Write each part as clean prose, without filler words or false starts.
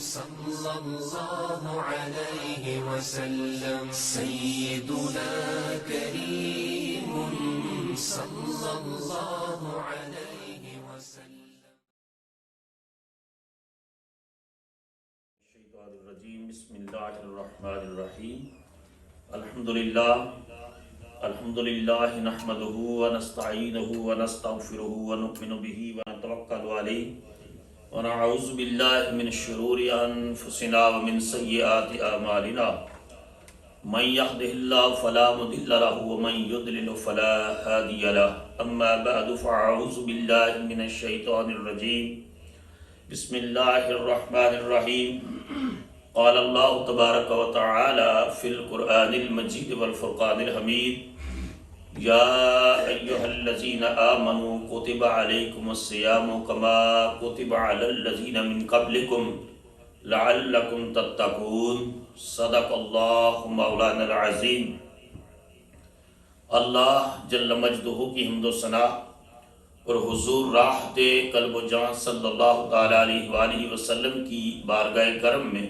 صلى الله عليه وسلم سيدنا كريم صلى الله عليه وسلم. الشیطان الرجیم. بسم اللہ الرحمن الرحیم. الحمد للہ نحمده ونستعینه ونستغفره ونؤمن به ونتوکل علیہ ونعوذ باللہ من شرور انفسنا ومن سیئات اعمالنا من يهده الله فلا مضل له ومن يضلل فلا هادي له. اما بعد فاعوذ باللہ من الشیطان الرجیم. بسم اللہ الرحمن الرحیم. قال اللہ تبارک و تعالی فی القرآن المجید والفرقان الحمید. یا ایہا الذین آمنوا کتب علیکم الصیام کما کتب علی الذین من قبلکم لعلکم تتقون. صدق اللہ مولانا العظیم. اللہ جل مجدہ کی حمد و ثنا اور حضور راحت قلب و جان صلی اللہ تعالیٰ علیہ وآلہ وسلم کی بارگاہ کرم میں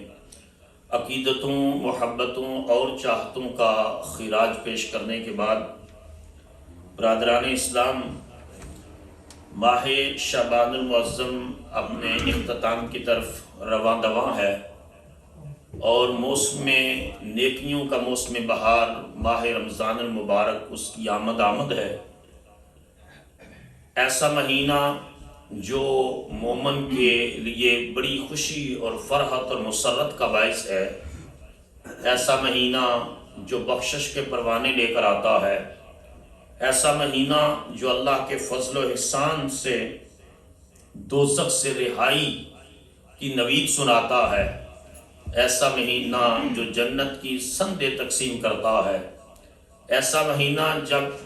عقیدتوں، محبتوں اور چاہتوں کا خراج پیش کرنے کے بعد برادران اسلام، ماہ شعبان المعظم اپنے اختتام کی طرف رواں دواں ہے اور موسم نیکیوں کا موسم بہار ماہ رمضان المبارک اس کی آمد ہے. ایسا مہینہ جو مومن کے لیے بڑی خوشی اور فرحت اور مسرت کا باعث ہے. ایسا مہینہ جو بخشش کے پروانے لے کر آتا ہے. ایسا مہینہ جو اللہ کے فضل و احسان سے دوزخ سے رہائی کی نوید سناتا ہے. ایسا مہینہ جو جنت کی سندیں تقسیم کرتا ہے. ایسا مہینہ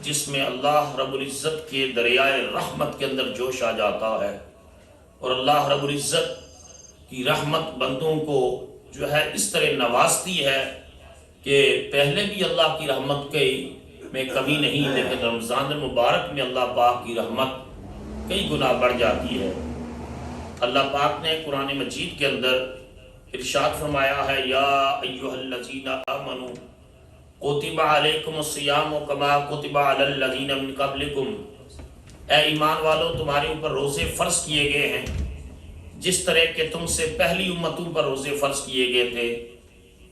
جس میں اللہ رب العزت کے دریائے رحمت کے اندر جوش آ جاتا ہے اور اللہ رب العزت کی رحمت بندوں کو جو ہے اس طرح نوازتی ہے کہ پہلے بھی اللہ کی رحمت میں کمی نہیں، لیکن رمضان المبارک میں اللہ پاک کی رحمت کئی گنا بڑھ جاتی ہے. اللہ پاک نے قرآن مجید کے اندر ارشاد فرمایا ہے یا ایھا الذین آمنوا کتب علیکم الصیام کما کتب علی الذین من قبلکم. اے ایمان والو، تمہارے اوپر روزے فرض کیے گئے ہیں جس طرح کہ تم سے پہلی امتوں پر روزے فرض کیے گئے تھے.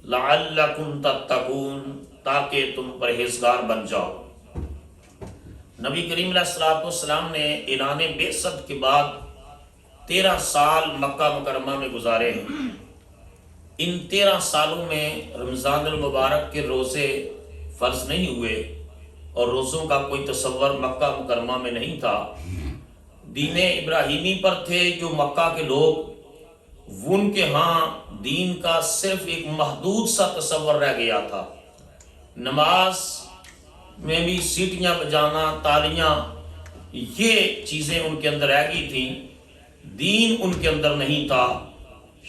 لعلکم تتقون، تاکہ تم پرہیزگار بن جاؤ. نبی کریم علیہ السلام نے اعلان بعثت کے بعد 13 سال مکہ مکرمہ میں گزارے ہیں. ان 13 سالوں میں رمضان المبارک کے روزے فرض نہیں ہوئے اور روزوں کا کوئی تصور مکہ مکرمہ میں نہیں تھا. دین ابراہیمی پر تھے جو مکہ کے لوگ، ان کے ہاں دین کا صرف ایک محدود سا تصور رہ گیا تھا. نماز میں بھی سیٹیاں بجانا، تالیاں، یہ چیزیں ان کے اندر رہ گئی تھیں. دین ان کے اندر نہیں تھا.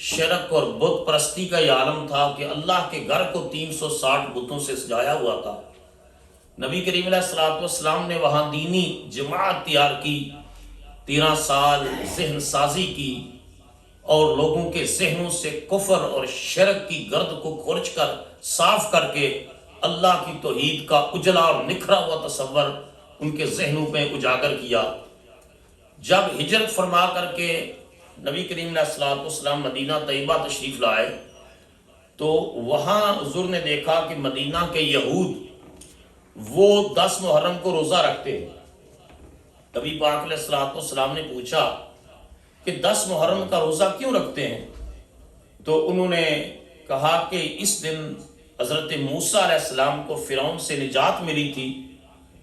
شرک اور بت پرستی کا یہ عالم تھا کہ اللہ کے گھر کو 360 بتوں سے سجایا ہوا تھا. نبی کریم علیہ السلام نے وہاں دینی جماعت تیار کی، 13 سال ذہن سازی کی اور لوگوں کے ذہنوں سے کفر اور شرک کی گرد کو کھرچ کر صاف کر کے اللہ کی توحید کا اجلا اور نکھرا ہوا تصور ان کے ذہنوں پہ اجاگر کیا. جب ہجرت فرما کر کے نبی کریم علیہ السلام مدینہ طیبہ تشریف لائے تو وہاں حضور نے دیکھا کہ مدینہ کے یہود وہ 10 محرم کو روزہ رکھتے ہیں. نبی پاک علیہ السلام نے پوچھا کہ 10 محرم کا روزہ کیوں رکھتے ہیں؟ تو انہوں نے کہا کہ اس دن حضرت موسیٰ علیہ السلام کو فرعون سے نجات ملی تھی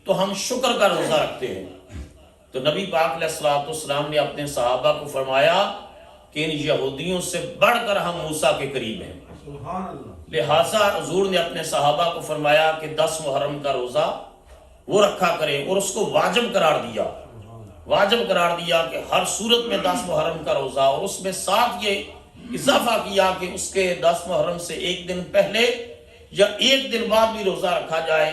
تو ہم شکر کا روزہ رکھتے ہیں. تو نبی پاک علیہ السلام نے اپنے صحابہ کو فرمایا کہ ان یہودیوں سے بڑھ کر ہم موسیٰ کے قریب ہیں. لہٰذا حضور نے اپنے صحابہ کو فرمایا کہ 10 محرم کا روزہ وہ رکھا کریں اور اس کو واجب قرار دیا کہ ہر صورت میں 10 محرم کا روزہ، اور اس میں ساتھ یہ اضافہ کیا کہ اس کے 10 محرم سے ایک دن پہلے یا ایک دن بعد بھی روزہ رکھا جائے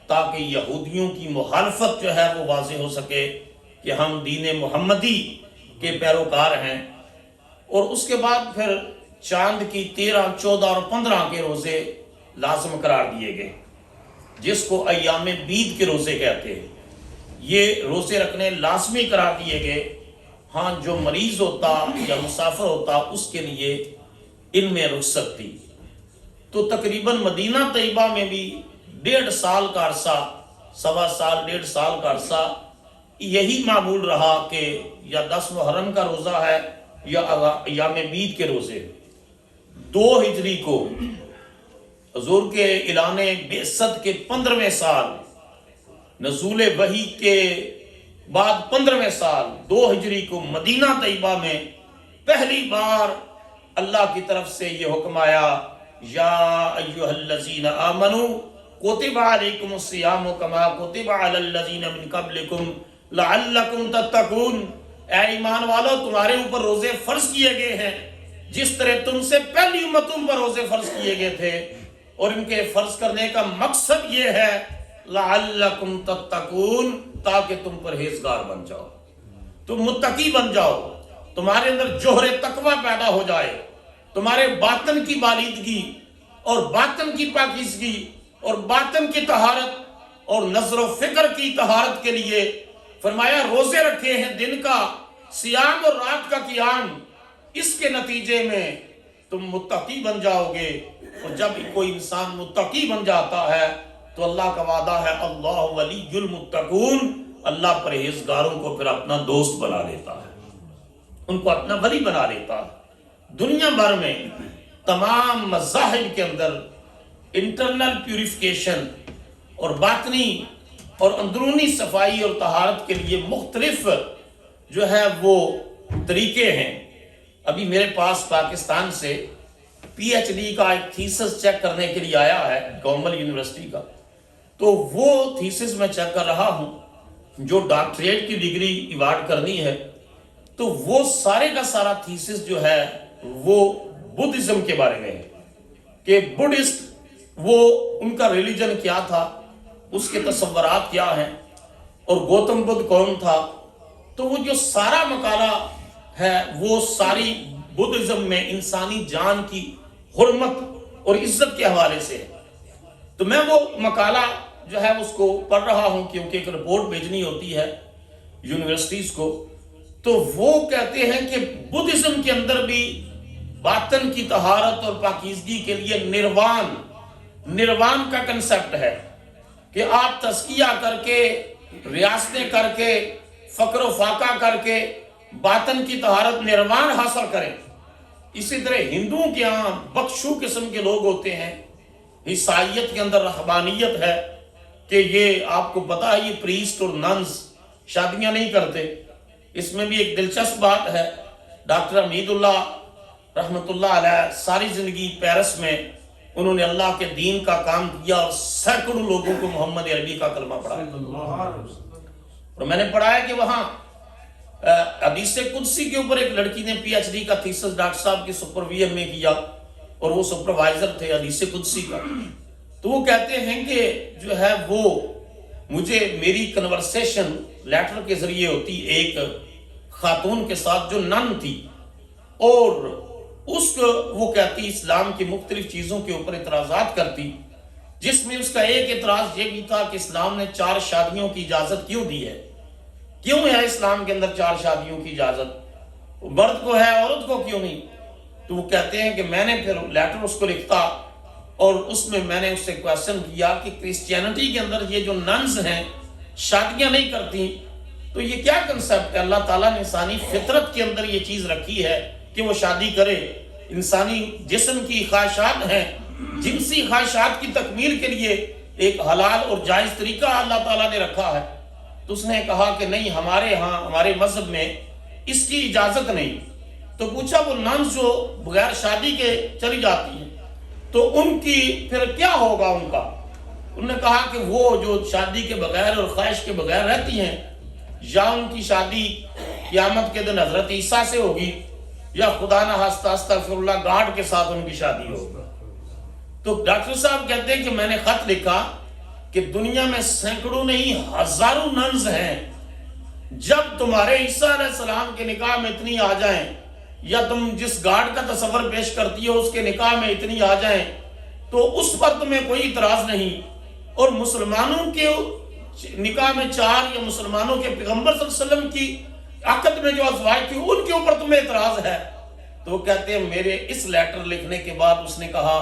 تاکہ یہودیوں کی مخالفت جو ہے وہ واضح ہو سکے کہ ہم دین محمدی کے پیروکار ہیں. اور اس کے بعد پھر چاند کی 13، 14 اور 15 کے روزے لازم قرار دیے گئے، جس کو ایام بید کے روزے کہتے ہیں۔ یہ روزے رکھنے لازمی قرار دیے گئے۔ ہاں جو مریض ہوتا یا مسافر ہوتا اس کے لیے ان میں رخصت تھی۔ تو تقریباً مدینہ طیبہ میں بھی 1.5 سال کا عرصہ، 1.25 سال 1.5 سال کا عرصہ یہی معمول رہا کہ یا 10 محرم کا روزہ ہے یا ایام بید کے روزے۔ 2 ہجری کو حضور کے اعلان بعثت کے 15ویں سال، نزول وحی کے بعد 15ویں سال 2 ہجری کو مدینہ طیبہ میں پہلی بار اللہ کی طرف سے یہ حکم آیا، یا ایھا الذین آمنوا کتب علیکم الصیام کما کتب علی الذین من قبلکم لعلکم تتقون، اے ایمان والو تمہارے اوپر روزے فرض کیے گئے ہیں جس طرح تم سے پہلی امتوں پر روزے فرض کیے گئے تھے، اور ان کے فرض کرنے کا مقصد یہ ہے لعلکم تتقون، تاکہ تم پرہیزگار بن جاؤ، تم متقی بن جاؤ، تمہارے اندر جوہر تقوی پیدا ہو جائے، تمہارے باطن کی بالیدگی اور باطن کی پاکیزگی اور باطن کی طہارت اور نظر و فکر کی طہارت کے لیے فرمایا روزے رکھے ہیں، دن کا صیام اور رات کا قیام، اس کے نتیجے میں تم متقی بن جاؤ گے۔ اور جب کوئی انسان متقی بن جاتا ہے تو اللہ کا وعدہ ہے اللہ ولی المتقون، اللہ پرہیزگاروں کو پھر اپنا دوست بنا لیتا ہے، ان کو اپنا ولی بنا لیتا ہے۔ دنیا بھر میں تمام مذاہب کے اندر انٹرنل پیوریفیکیشن اور باطنی اور اندرونی صفائی اور طہارت کے لیے مختلف جو ہے وہ طریقے ہیں۔ ابھی میرے پاس پاکستان سے پی ایچ ڈی کا ایک تھیسس چیک کرنے کے لیے آیا ہے گورنمنٹ یونیورسٹی کا، تو وہ تھیسس میں چیک کر رہا ہوں جو ڈاکٹریٹ کی ڈگری ایوارڈ کرنی ہے، تو وہ سارے کا سارا تھیسس جو ہے وہ بدھزم کے بارے میں ہے کہ بدھسٹ وہ ان کا ریلیجن کیا تھا، اس کے تصورات کیا ہیں، اور گوتم بدھ کون تھا۔ تو وہ جو سارا مقالہ ہے وہ ساری بدھزم میں انسانی جان کی حرمت اور عزت کے حوالے سے ہے۔ تو میں وہ مقالہ جو ہے اس کو پڑھ رہا ہوں کیونکہ ایک رپورٹ بھیجنی ہوتی ہے یونیورسٹیز کو، تو وہ کہتے ہیں کہ بدھزم کے اندر بھی باطن کی طہارت اور پاکیزگی کے لیے نروان کا کنسپٹ ہے کہ آپ تزکیہ کر کے، ریاستیں کر کے، فقر و فاقہ کر کے باطن کی طہارت نروان حاصل کریں۔ اسی طرح ہندوؤں کے ہاں بخشو قسم کے لوگ ہوتے ہیں، عیسائیت کے اندر رہبانیت ہے کہ یہ آپ کو پتا ہے یہ پریسٹ اور ننز شادیاں نہیں کرتے۔ اس میں بھی ایک دلچسپ بات ہے، ڈاکٹر حمید اللہ رحمۃ اللہ علیہ ساری زندگی پیرس میں انہوں نے اللہ کے دین کا کام کیا اور سینکڑوں لوگوں کو محمد عربی کا کلمہ پڑھایا۔ اور میں نے پڑھا ہے کہ وہاں حدیث قدسی کے اوپر ایک لڑکی نے پی ایچ ڈی کا تھیسس ڈاکٹر صاحب کی سپرویژن میں کیا، اور وہ سپروائزر تھے حدیث قدسی کا۔ تو وہ کہتے ہیں کہ جو ہے وہ مجھے میری کنورسیشن لیٹر کے ذریعے ہوتی ایک خاتون کے ساتھ جو نن تھی، اور اس کو وہ کہتی اسلام کی مختلف چیزوں کے اوپر اعتراضات کرتی، جس میں اس کا ایک اعتراض یہ بھی تھا کہ اسلام نے 4 شادیوں کی اجازت کیوں دی ہے، کیوں ہے اسلام کے اندر 4 شادیوں کی اجازت، مرد کو ہے عورت کو کیوں نہیں۔ تو وہ کہتے ہیں کہ میں نے پھر لیٹر اس کو لکھتا اور اس میں نے اس سے کویسچن کیا کہ کرسچینٹی کے اندر یہ جو ننز ہیں شادیاں نہیں کرتی، تو یہ کیا کنسپٹ ہے؟ اللہ تعالیٰ نے انسانی فطرت کے اندر یہ چیز رکھی ہے کہ وہ شادی کرے، انسانی جسم کی خواہشات ہیں، جنسی خواہشات کی تکمیل کے لیے ایک حلال اور جائز طریقہ اللہ تعالیٰ نے رکھا ہے۔ تو اس نے کہا کہ نہیں، ہمارے ہاں ہمارے مذہب میں اس کی اجازت نہیں۔ تو پوچھا وہ ننز جو بغیر شادی کے چلی جاتی ہیں تو ان کی پھر کیا ہوگا ان کا؟ انہوں نے کہا کہ وہ جو شادی کے بغیر اور خواہش کے بغیر رہتی ہیں، یا ان کی شادی قیامت کے دن حضرت عیسیٰ سے ہوگی، یا خدا نہ خواستہ استغفر اللہ گارڈ کے ساتھ ان کی شادی ہوگی۔ تو ڈاکٹر صاحب کہتے ہیں کہ میں نے خط لکھا کہ دنیا میں سینکڑوں نہیں ہزاروں ننز ہیں، جب تمہارے عیسیٰ علیہ السلام کے نکاح میں اتنی آ جائیں یا تم جس گارڈ کا تصور پیش کرتی ہو اس کے نکاح میں اتنی آ جائیں تو اس پر تمہیں کوئی اعتراض نہیں، اور مسلمانوں کے نکاح میں 4 یا مسلمانوں کے پیغمبر صلی اللہ علیہ وسلم کی عقد میں جو ازواج تھی ان کے اوپر تمہیں اعتراض ہے؟ تو وہ کہتے ہیں میرے اس لیٹر لکھنے کے بعد اس نے کہا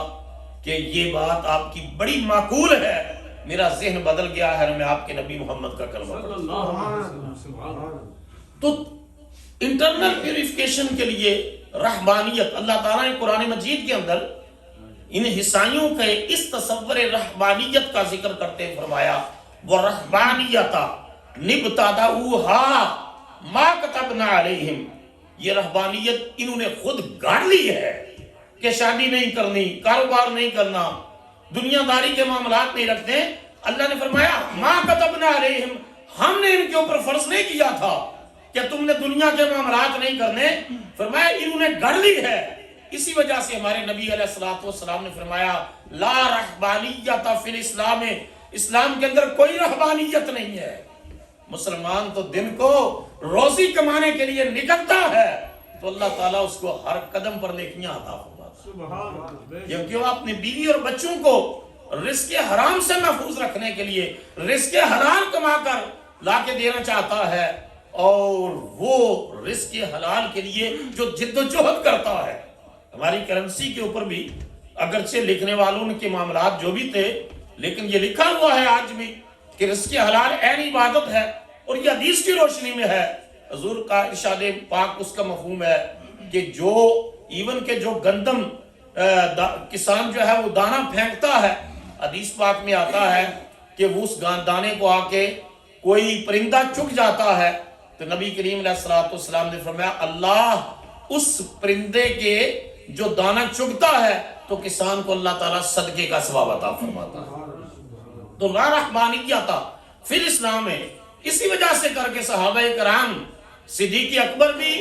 کہ یہ بات آپ کی بڑی معقول ہے، میرا ذہن بدل گیا ہے اور میں آپ کے نبی محمد کا کلمہ پڑھتا ہوں۔ تو انٹرنل پیوریفیکیشن کے لیے رحمانیت، اللہ تعالیٰ نے قرآن مجید کے اندر ان حصائیوں کے اس تصور رحمانیت کا ذکر کرتے فرمایا وَرَحْمَانِيَّةَ نِبْتَدَعُوهَا مَا كَتَبْنَا عَلَيْهِمْ، یہ رحمانیت انہوں نے خود گاڑ لی ہے کہ شادی نہیں کرنی، کاروبار نہیں کرنا، دنیا داری کے معاملات نہیں رکھتے۔ اللہ نے فرمایا مَا كَتَبْنَا عَلَيْهِمْ، ہم نے ان کے اوپر فرض نہیں کیا تھا کہ تم نے دنیا کے معاملات نہیں کرنے، فرمایا انہوں نے گڑ لی ہے۔ اسی وجہ سے ہمارے نبی علیہ السلام نے فرمایا لا رحبانیت فی الاسلام، اسلام کے اندر کوئی رحبانیت نہیں ہے۔ مسلمان تو دن کو روزی کمانے کے لیے نکلتا ہے تو اللہ تعالیٰ اس کو ہر قدم پر نیکیاں عطا فرماتا ہے، کیونکہ وہ اپنی بیوی اور بچوں کو رزق حرام سے محفوظ رکھنے کے لیے رزق حلال کما کر لا کے دینا چاہتا ہے، اور وہ رزق حلال کے لیے جو جد و جہد کرتا ہے۔ ہماری کرنسی کے اوپر بھی اگرچہ لکھنے والوں کے معاملات جو بھی تھے، لیکن یہ لکھا ہوا ہے آج بھی کہ رزق حلال عین عبادت ہے، اور یہ حدیث کی روشنی میں ہے۔ حضور کا ارشاد پاک اس کا مفہوم ہے کہ جو ایون کہ جو گندم کسان جو ہے وہ دانہ پھینکتا ہے، حدیث پاک میں آتا ہے کہ وہ اس دانے کو آ کے کوئی پرندہ چک جاتا ہے تو نبی کریم علیہ السلام نے فرمایا اللہ اس پرندے کے جو دانہ چگتا ہے تو کسان کو اللہ تعالیٰ صدقے کا ثواب عطا فرماتا ہے۔ تو لا رحمانیت فی الاسلام ہے، اسی وجہ سے کر کے صحابہ کرام، صدیق اکبر بھی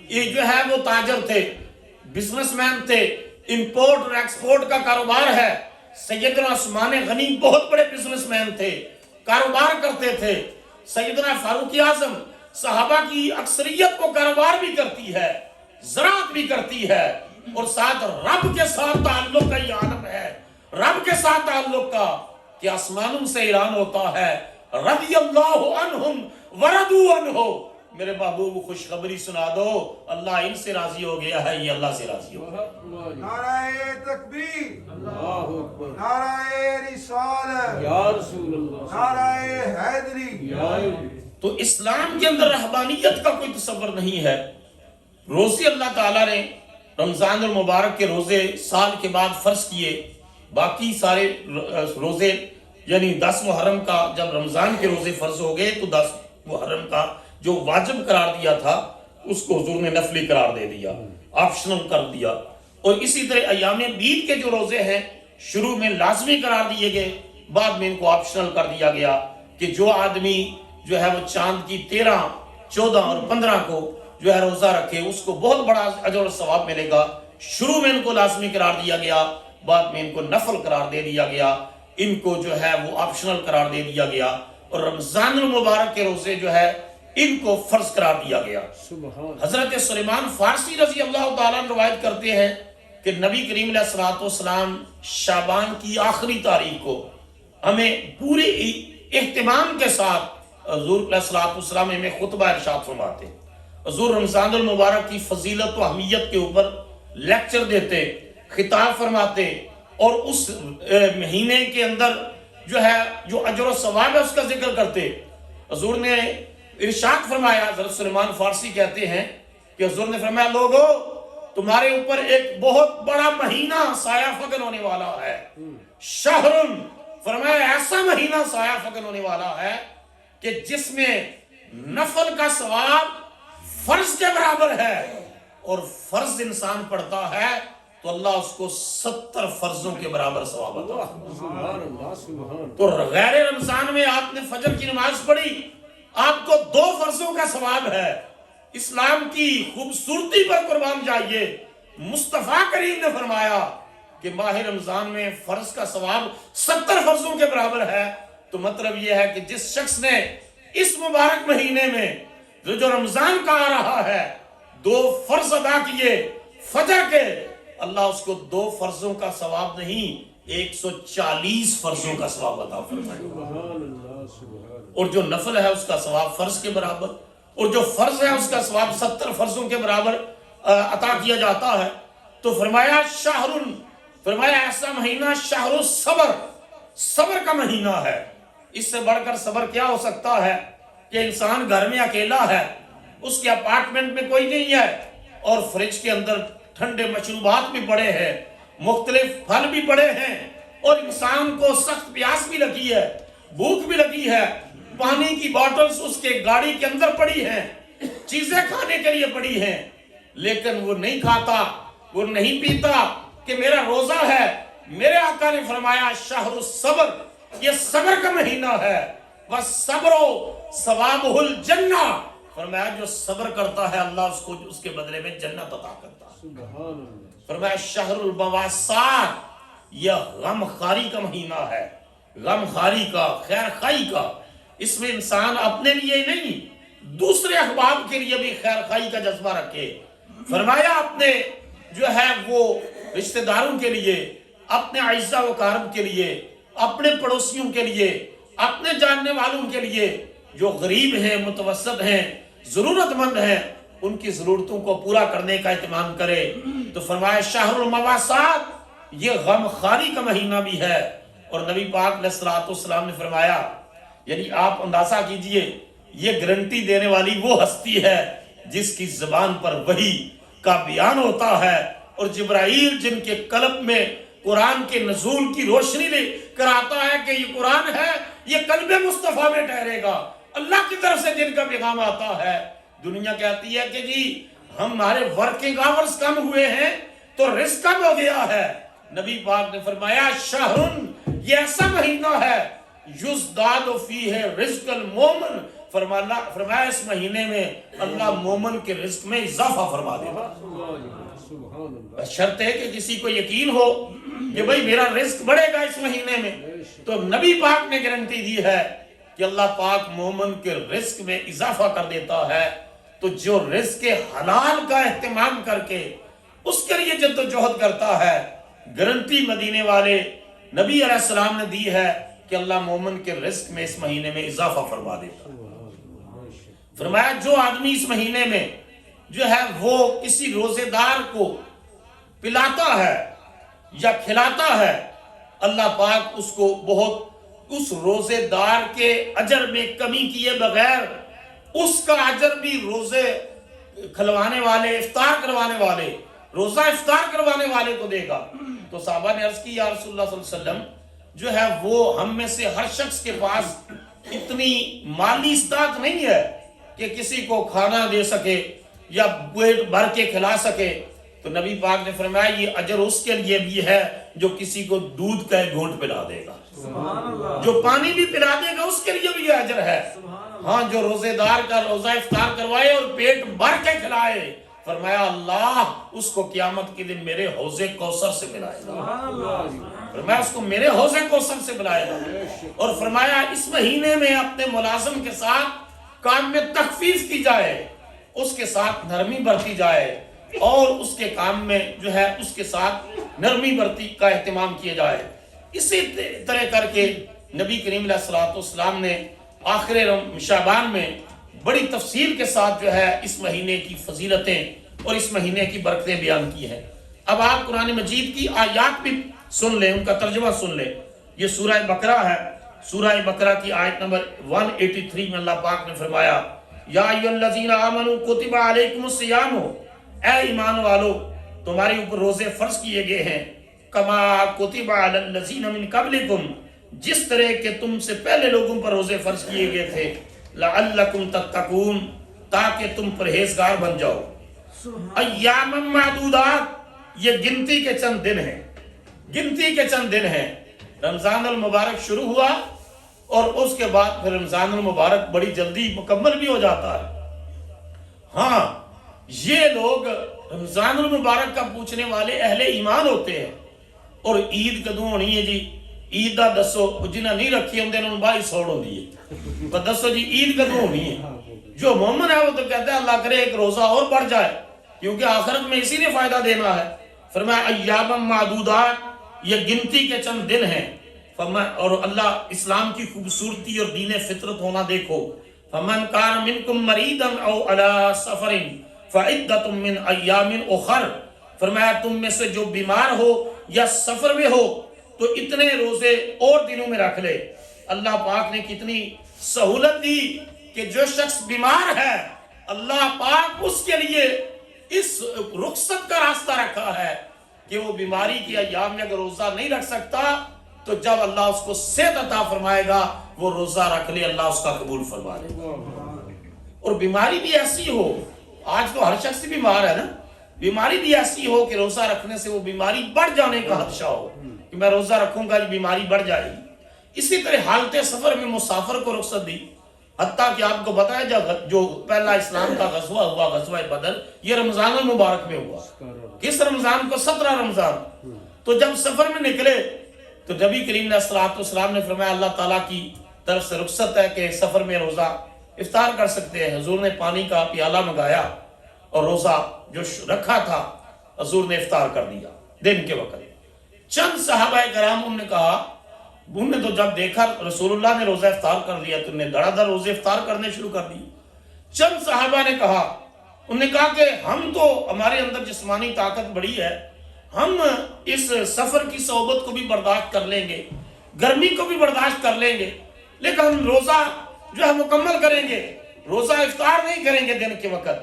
یہ جو ہے وہ تاجر تھے، بزنس مین تھے، امپورٹ اور ایکسپورٹ کا کاروبار ہے۔ سیدنا عثمان غنی بہت بڑے بزنس مین تھے، کاروبار کرتے تھے۔ سیدنا فاروق اعظم، صحابہ کی اکثریت کو کاروبار بھی کرتی ہے، زراعت بھی کرتی ہے، اور ساتھ رب کے ساتھ تعلق کا یہ عالم ہے، رب کے ساتھ تعلق کا کہ آسمانوں سے اعلان ہوتا ہے رضی اللہ عنہم ورضوا عنہ، میرے محبوب خوشخبری سنا دو اللہ ان سے راضی ہو گیا ہے، یہ اللہ سے راضی ہو گیا۔ نعرہ تکبیر، اللہ اکبر، نعرہ رسالت، یا رسول اللہ، نعرہ حیدری، یا تو اسلام کے اندر رہبانیت کا کوئی تصور نہیں ہے۔ روزے اللہ تعالیٰ نے رمضان المبارک کے روزے سال کے بعد فرض کیے، باقی سارے روزے یعنی 10 محرم کا جب رمضان کے روزے فرض ہو گئے تو 10 محرم کا جو واجب قرار دیا تھا اس کو حضور نے نفلی قرار دے دیا، آپشنل کر دیا۔ اور اسی طرح ایام بیت کے جو روزے ہیں شروع میں لازمی قرار دیے گئے، بعد میں ان کو آپشنل کر دیا گیا کہ جو آدمی جو ہے وہ چاند کی 13، 14 اور 15 کو جو ہے روزہ رکھے اس کو بہت بڑا اجر اور ثواب ملے گا۔ شروع میں ان کو لازمی قرار دیا گیا، بعد میں ان کو نفل قرار دے دیا گیا، ان کو جو ہے وہ آپشنل قرار دے دیا گیا، اور رمضان المبارک کے روزے جو ہے ان کو فرض قرار دیا گیا۔ حضرت سلیمان فارسی رضی اللہ تعالیٰ روایت کرتے ہیں کہ نبی کریم علیہ السلام شعبان کی آخری تاریخ کو ہمیں پورے اہتمام کے ساتھ حضور علیہ السلام میں خطبہ ارشاد فرماتے، حضور رمضان المبارک کی فضیلت و اہمیت کے اوپر لیکچر دیتے، خطاب فرماتے، اور اس مہینے کے اندر جو ہے جو اجر و ثواب ہے اس کا ذکر کرتے۔ حضور نے ارشاد فرمایا، حضرت سلیمان فارسی کہتے ہیں کہ حضور نے فرمایا لوگو تمہارے اوپر ایک بہت بڑا مہینہ سایہ فکن ہونے والا ہے، شہرن، فرمایا ایسا مہینہ سایہ فکن ہونے والا ہے کہ جس میں نفل کا ثواب فرض کے برابر ہے، اور فرض انسان پڑھتا ہے تو اللہ اس کو 70 فرضوں کے برابر ثواب عطا کرتا۔ تو غیر رمضان میں آپ نے فجر کی نماز پڑھی، آپ کو 2 فرضوں کا ثواب ہے۔ اسلام کی خوبصورتی پر قربان جائیے، مصطفیٰ کریم نے فرمایا کہ ماہ رمضان میں فرض کا ثواب 70 فرضوں کے برابر ہے۔ تو مطلب یہ ہے کہ جس شخص نے اس مبارک مہینے میں جو رمضان کا آ رہا ہے 2 فرض ادا کیے فجر کے، اللہ اس کو 2 فرضوں کا ثواب نہیں 140 فرضوں کا ثواب عطا فرمائے، اور جو نفل ہے اس کا ثواب فرض کے برابر، اور جو فرض ہے اس کا ثواب 70 فرضوں کے برابر عطا کیا جاتا ہے۔ تو فرمایا فرمایا ایسا مہینہ شہر الصبر، صبر کا مہینہ ہے۔ اس سے بڑھ کر صبر کیا ہو سکتا ہے کہ انسان گھر میں اکیلا ہے، اس کے اپارٹمنٹ میں کوئی نہیں ہے، اور فریج کے اندر ٹھنڈے مشروبات بھی پڑے ہیں، مختلف پھل بھی پڑے ہیں، اور انسان کو سخت پیاس بھی لگی ہے، بھوک بھی لگی ہے، پانی کی بوٹلز اس کے گاڑی کے اندر پڑی ہیں، چیزیں کھانے کے لیے پڑی ہیں، لیکن وہ نہیں کھاتا، وہ نہیں پیتا کہ میرا روزہ ہے۔ میرے آقا نے فرمایا شہر الصبر، یہ صبر کا مہینہ ہے، وَالصَّبْرُ ثوابُهُ الْجَنَّةُ، فرمایا جو صبر کرتا ہے اللہ اس کو اس کے بدلے میں جنت عطا کرتا ہے۔ فرمایا شہر البواسات، یہ غم خاری کا مہینہ ہے، غم خاری کا، خیر خائی کا۔ اس میں انسان اپنے لیے نہیں دوسرے احباب کے لیے بھی خیر خائی کا جذبہ رکھے۔ فرمایا اپنے جو ہے وہ رشتہ داروں کے لیے، اپنے اعزاء و اقارب کے لیے، اپنے پڑوسیوں کے لیے، اپنے جاننے والوں کے لیے جو غریب ہیں، متوسط ہیں، ضرورت مند ہیں، ان کی ضرورتوں کو پورا کرنے کا اہتمام کرے۔ تو فرمایا شہر المواسات، یہ غم خاری کا مہینہ بھی ہے۔ اور نبی پاک علیہ الصلوۃ والسلام نے فرمایا، یعنی آپ اندازہ کیجئے یہ گارنٹی دینے والی وہ ہستی ہے جس کی زبان پر وحی کا بیان ہوتا ہے، اور جبرائیل جن کے قلب میں قرآن کے نزول کی روشنی لے کر آتا ہے کہ یہ قرآن ہے، یہ قلب مصطفیٰ میں ٹھہرے گا، اللہ کی طرف سے جن کا پیغام آتا ہے۔ دنیا کہتی ہے کہ جی ہمارے ورکنگ آورز کم ہوئے ہیں تو رزق کم ہو گیا ہے۔ نبی پاک نے فرمایا شہرن، یہ ایسا مہینہ ہے یزداد فیہ رزق المومن، فرمایا اس مہینے میں اللہ مومن کے رزق میں اضافہ فرما دیتا ہے۔ شرط ہے کہ کسی کو یقین ہو کہ بھئی میرا رزق بڑھے گا اس مہینے میں، تو نبی پاک نے گارنٹی دی ہے کہ اللہ پاک مومن کے رزق میں اضافہ کر دیتا ہے۔ تو جو رزق حلال کا اہتمام کر کے اس کے لیے جدوجہد کرتا ہے، گارنٹی مدینے والے نبی علیہ السلام نے دی ہے کہ اللہ مومن کے رزق میں اس مہینے میں اضافہ فرما دیتا ہے۔ فرمایا جو آدمی اس مہینے میں جو ہے وہ کسی روزے دار کو پلاتا ہے یا کھلاتا ہے، اللہ پاک اس کو بہت اس روزے دار کے اجر میں کمی کیے بغیر اس کا اجر بھی روزے کھلوانے والے، افطار کروانے والے، روزہ افطار کروانے والے کو دے گا۔ تو صحابہ نے عرض کی یا رسول اللہ صلی اللہ علیہ وسلم جو ہے وہ ہم میں سے ہر شخص کے پاس اتنی مالی استطاعت نہیں ہے کہ کسی کو کھانا دے سکے یا پیٹ بھر کے کھلا سکے۔ تو نبی پاک نے فرمایا یہ اجر اس کے لیے بھی ہے جو کسی کو دودھ کا ایک گھونٹ پلا دے گا، جو پانی بھی پلا دے گا اس کے لیے بھی یہ اجر ہے۔ ہاں جو روزے دار کا روزہ افطار کروائے اور پیٹ بھر کے کھلائے، فرمایا اللہ اس کو قیامت کے دن میرے حوض کوثر سے ملائے گا، فرمایا اس کو میرے حوض کوثر سے ملائے گا۔ اور فرمایا اس مہینے میں اپنے ملازم کے ساتھ کام میں تخفیف کی جائے، اس کے ساتھ نرمی برتی جائے، اور اس کے کام میں جو ہے اس کے ساتھ نرمی برتی کا اہتمام کیا جائے۔ اسی طرح کر کے نبی کریم علیہ الصلوۃ والسلام نے آخر شعبان میں بڑی تفصیل کے ساتھ جو ہے اس مہینے کی فضیلتیں اور اس مہینے کی برکتیں بیان کی ہیں۔ اب آپ قرآن مجید کی آیات بھی سن لیں، ان کا ترجمہ سن لیں۔ یہ سورہ بقرہ ہے، سورہ بقرہ کی آیت نمبر 183 میں اللہ پاک نے فرمایا یا ایھا الذین آمنوا کتب علیکم الصیام، اے ایمان والو تمہارے اوپر روزے فرض کیے گئے ہیں، کما کتب علی الذین من قبلکم، جس طرح کہ تم سے پہلے لوگوں پر روزے فرض کیے گئے تھے، لعلکم تتقون، تاکہ تم پرہیزگار بن جاؤ۔ ایام معدودات، یہ گنتی کے چند دن ہیں، گنتی کے چند دن ہیں۔ رمضان المبارک شروع ہوا اور اس کے بعد پھر رمضان المبارک بڑی جلدی مکمل بھی ہو جاتا ہے۔ ہاں یہ لوگ رمضان المبارک کا پوچھنے والے اہل ایمان ہوتے ہیں، اور عید کدوں ہونی ہے جی، عید دا دسو، جنہیں نہیں رکھی ہوں انہوں بائی سوڑ ہوں دی ہے، دسو جی عید کدوں ہونی ہے۔ جو مومن ہے وہ تو کہتا ہے اللہ کرے ایک روزہ اور بڑھ جائے، کیونکہ آخرت میں اسی نے فائدہ دینا ہے. فرمایا ایام معدودات، یہ گنتی کے چند دن ہیں. اور اللہ اسلام کی خوبصورتی اور دین فطرت ہونا دیکھو. فمن کان منکم مریضا او علی سفر فعدۃ من ایام اخر. فرمایا تم میں سے جو بیمار ہو یا سفر میں ہو تو اتنے روزے اور دنوں میں رکھ لے. اللہ پاک نے کتنی سہولت دی کہ جو شخص بیمار ہے اللہ پاک اس کے لیے اس رخصت کا راستہ رکھا ہے کہ وہ بیماری کی ایام میں اگر روزہ نہیں رکھ سکتا تو جب اللہ اس کو صحت عطا فرمائے گا وہ روزہ رکھ لے، اللہ اس کا قبول فرما لے. اور بیماری بھی ایسی ہو، آج تو ہر شخص بیمار ہے نا، بیماری بھی ایسی ہو کہ روزہ رکھنے سے وہ بیماری بڑھ جانے کا خدشہ ہو کہ میں روزہ رکھوں گا یہ بیماری بڑھ جائے گی. اسی طرح حالت سفر میں مسافر کو رخصت دی. حتیٰ کہ آپ کو بتایا جب جو پہلا اسلام کا غزوہ ہوا، غزوہ بدر، یہ رمضان المبارک میں ہوا. کس رمضان کو؟ 17 رمضان. تو جب سفر میں نکلے تو نبی کریم علیہ الصلوۃ والسلام نے فرمایا اللہ تعالیٰ کی طرف سے رخصت ہے کہ سفر میں روزہ افطار کر سکتے ہیں. حضور نے پانی کا پیالہ منگایا اور روزہ جو رکھا تھا حضور نے افطار کر دیا دن کے وقت. چند صحابہ کرام انہوں نے کہا، انہوں نے تو جب دیکھا رسول اللہ نے روزہ افطار کر دیا تو انہیں دڑا دڑ روزے افطار کرنے شروع کر دی. چند صحابہ نے کہا، انہوں نے کہا کہ ہم تو ہمارے اندر جسمانی طاقت بڑی ہے، ہم اس سفر کی صحبت کو بھی برداشت کر لیں گے، گرمی کو بھی برداشت کر لیں گے، لیکن ہم روزہ جو ہے مکمل کریں گے، روزہ افطار نہیں کریں گے دن کے وقت.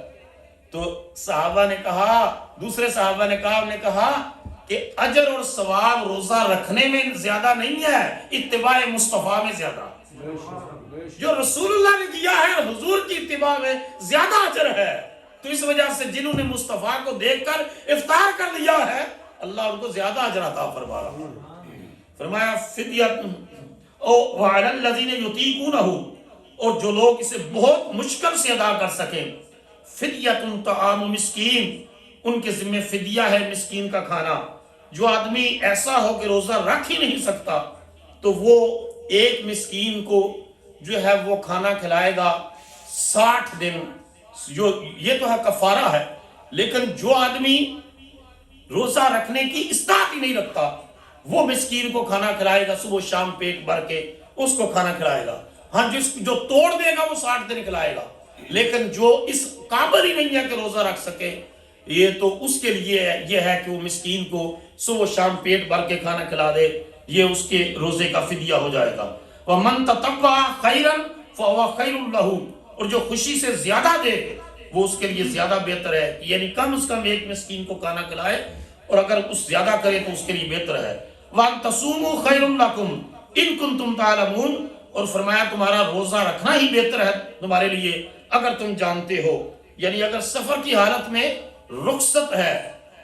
تو صحابہ نے کہا، دوسرے صحابہ نے کہا، انہوں نے کہا کہ اجر اور ثواب روزہ رکھنے میں زیادہ نہیں ہے، اتباع مصطفیٰ میں زیادہ. جو رسول اللہ نے کیا ہے حضور کی اتباع میں زیادہ اجر ہے. تو اس وجہ سے جنہوں نے مصطفیٰ کو دیکھ کر افطار کر لیا ہے اللہ ان کو زیادہ اجر عطا فرما رہا. فرمایا فدیۃ او وعلی الذین یطیقونہ، اور جو لوگ اسے بہت مشکل سے ادا کر سکیں، فدیۃ طعام مسکین، ان کے ذمہ فدیہ ہے مسکین کا کھانا. جو آدمی ایسا ہو کہ روزہ رکھ ہی نہیں سکتا تو وہ ایک مسکین کو جو ہے وہ کھانا کھلائے گا 60 دن. جو یہ تو ہے کفارہ ہے، لیکن جو آدمی روزہ رکھنے کی استطاعت ہی نہیں رکھتا وہ مسکین کو کھانا کھلائے گا، صبح شام پیٹ بھر کے اس کو کھانا کھلائے گا. ہاں جو توڑ دے گا وہ 60 دن کھلائے گا، لیکن جو اس قابل ہی نہیں ہے کہ روزہ رکھ سکے یہ تو اس کے لیے یہ ہے کہ وہ مسکین کو صبح شام پیٹ بھر کے کھانا کھلا دے، یہ اس کے روزے کا فدیہ ہو جائے گا. وَمَن تَطَوَّعَ خَيْرًا فَهُوَ خَيْرٌ لَهُ، اور جو خوشی سے زیادہ دے وہ اس کے لیے زیادہ بہتر ہے، یعنی کم از کم ایک مسکین کو کھانا کھلائے اور اگر اس زیادہ کرے تو اس کے لیے بہتر ہے. وَأَن تَصُومُوا خَيْرٌ لَكُمْ إِن كُنتُمْ تَعْلَمُونَ، اور فرمایا تمہارا روزہ رکھنا ہی بہتر ہے تمہارے لیے اگر تم جانتے ہو. یعنی اگر سفر کی حالت میں رخصت ہے،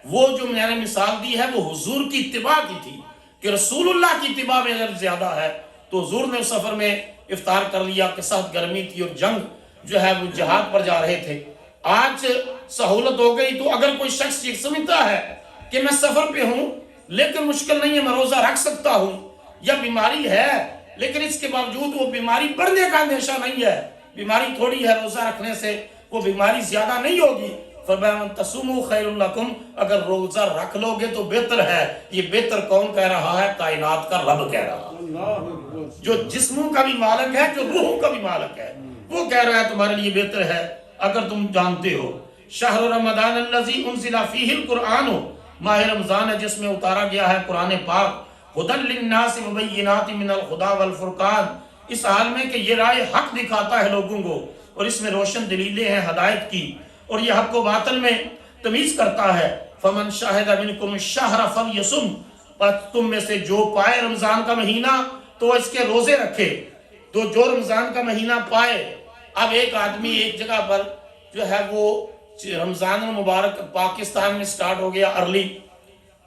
وہ جو میں نے مثال دی ہے وہ حضور کی اتباع کی تھی کہ رسول اللہ کی اتباع میں اگر زیادہ ہے تو حضور نے سفر میں افطار کر لیا کہ سخت گرمی تھی اور جنگ جو ہے وہ جہاد پر جا رہے تھے. آج سہولت ہو گئی تو اگر کوئی شخص یہ سمجھتا ہے کہ میں سفر پہ ہوں لیکن مشکل نہیں ہے میں روزہ رکھ سکتا ہوں، یا بیماری ہے لیکن اس کے باوجود وہ بیماری بڑھنے کا اندیشہ نہیں ہے، بیماری تھوڑی ہے روزہ رکھنے سے وہ بیماری زیادہ نہیں ہوگی، فرمایا تصوموا خیر لکم، اگر روزہ رکھ لو گے تو بہتر ہے. یہ بہتر کون کہہ رہا ہے؟ کائنات کا رب کہہ رہا ہے، جو جسموں کا بھی مالک ہے جو روحوں کا بھی مالک ہے، وہ کہہ رہا ہے تمہارے لیے بہتر ہے اگر تم جانتے ہو. شہر رمضان الذی انزل فیہ القرآن، ماہ رمضان ہے جس میں اتارا گیا ہے قرآن پاک، ھدی للناس وبینات من الہدی والفرقان، اس حال میں کہ یہ راہ حق دکھاتا ہے لوگوں کو اور اس میں روشن دلیلیں ہیں ہدایت کی اور یہ حق و باطل میں تمیز کرتا ہے. فمن شاہد منکم الشہر فلیصم، پس تم میں سے جو پائے رمضان کا مہینہ تو اس کے روزے رکھے. تو جو رمضان کا مہینہ پائے، اب ایک آدمی ایک جگہ پر جو ہے وہ رمضان المبارک پاکستان میں سٹارٹ ہو گیا ارلی،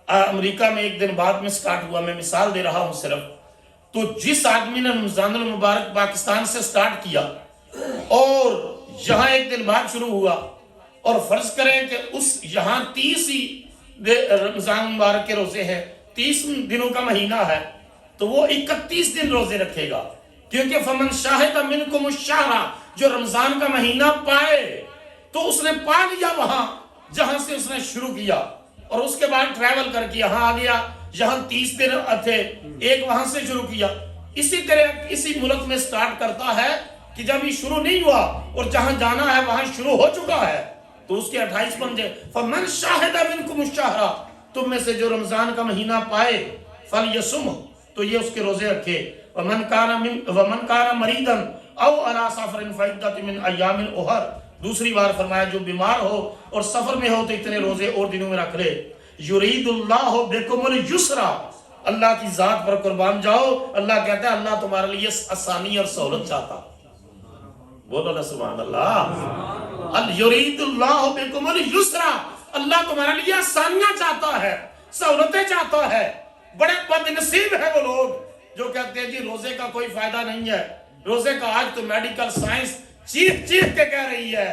امریکہ میں ایک دن بعد میں سٹارٹ ہوا، میں مثال دے رہا ہوں صرف. تو جس آدمی نے رمضان المبارک پاکستان سے سٹارٹ کیا اور یہاں ایک دن بعد شروع ہوا، اور فرض کریں کہ اس یہاں 30 ہی رمضان مبارک کے روزے ہیں، 30 دنوں کا مہینہ ہے، تو وہ 31 دن روزے رکھے گا، کیونکہ فمن شاہد منکم الشہر، جو رمضان کا مہینہ پائے تو اس نے پا لیا وہاں جہاں سے اس نے شروع کیا اور اس کے بعد ٹریول کر کے یہاں آ گیا، یہاں 30 دن تھے، ایک وہاں سے شروع کیا، اسی طرح اسی ملک میں سٹارٹ کرتا ہے کہ جب یہ شروع نہیں ہوا اور جہاں جانا ہے وہاں شروع ہو چکا ہے، تو اس کے 28 پنجے فمن شاہد منکم الشہر، تم میں سے جو رمضان کا مہینہ پائے فلیصم، تو یہ اس کے روزے رکھے، ومن کان مریضا او علی سفر فعدۃ من ایام اخر، دوسری بار فرمایا جو بیمار ہو اور سفر میں ہو تو اتنے روزے اور دنوں میں رکھ لے، یرید اللہ بکم اليسر، اللہ کی ذات پر قربان جاؤ، اللہ کہتا ہے اللہ تمہارے لیے آسانی اور سہولت چاہتا، بولو نا سبحان اللہ، یرید اللہ بکم اليسر، اللہ تمہارے لیے آسانیاں چاہتا ہے، سہولتیں چاہتا ہے۔ بڑے بد نصیب ہے وہ لوگ جو کہتے ہیں جی روزے کا کوئی فائدہ نہیں ہے، روزے کا آج تو میڈیکل سائنس چیخ چیخ کے کہہ رہی ہے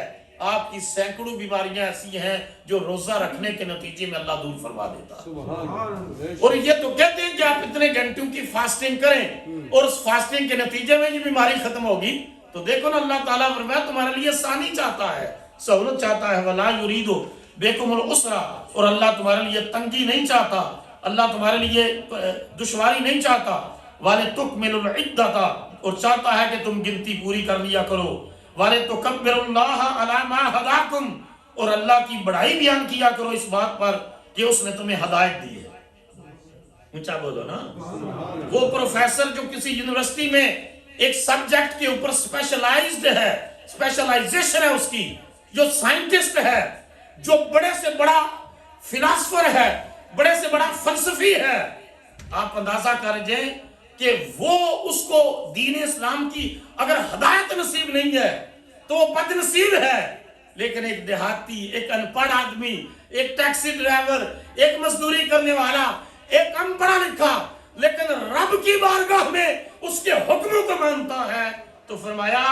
آپ کی سینکڑوں بیماریاں ایسی ہیں جو روزہ رکھنے کے نتیجے میں اللہ دور فرما دیتا ہے، اور یہ تو کہتے ہیں کہ آپ اتنے گھنٹوں کی فاسٹنگ کریں اور اس فاسٹنگ کے نتیجے میں یہ بیماری ختم ہوگی، تو دیکھو نا اللہ تعالیٰ فرمایا تمہارے لیے آسانی چاہتا ہے، سہولت چاہتا ہے، ولا یرید بکم العسر، اور اللہ تمہارے لیے تنگی نہیں چاہتا، اللہ تمہارے لیے دشواری نہیں چاہتا، وَلِتُكْمِلُ الْعِدَّةَ، اور چاہتا ہے کہ تم گنتی پوری کر لیا کرو، وَلِتُكَبِّرُ اللَّهَ عَلَى مَا هَدَاكُمْ، اور اللہ کی بڑائی بیان کیا کرو اس بات پر کہ اس نے تمہیں ہدایت دی ہے۔ اونچا بولو نا، وہ پروفیسر جو کسی یونیورسٹی میں ایک سبجیکٹ کے اوپر اسپیشلائزڈ ہے، اسپیشلائزیشن ہے اس کی، جو سائنٹسٹ ہے، جو بڑے سے بڑا فلاسفر ہے، بڑے سے بڑا فلسفی ہے، آپ اندازہ کر جائیں کہ وہ اس کو دین اسلام کی اگر ہدایت نصیب نہیں ہے تو وہ بد نصیب ہے، لیکن ایک دیہاتی، ایک ان پڑھ آدمی، ایک ٹیکسی ڈرائیور، ایک مزدوری کرنے والا، ایک ان پڑھا لکھا لیکن رب کی بارگاہ میں اس کے حکموں کو مانتا ہے، تو فرمایا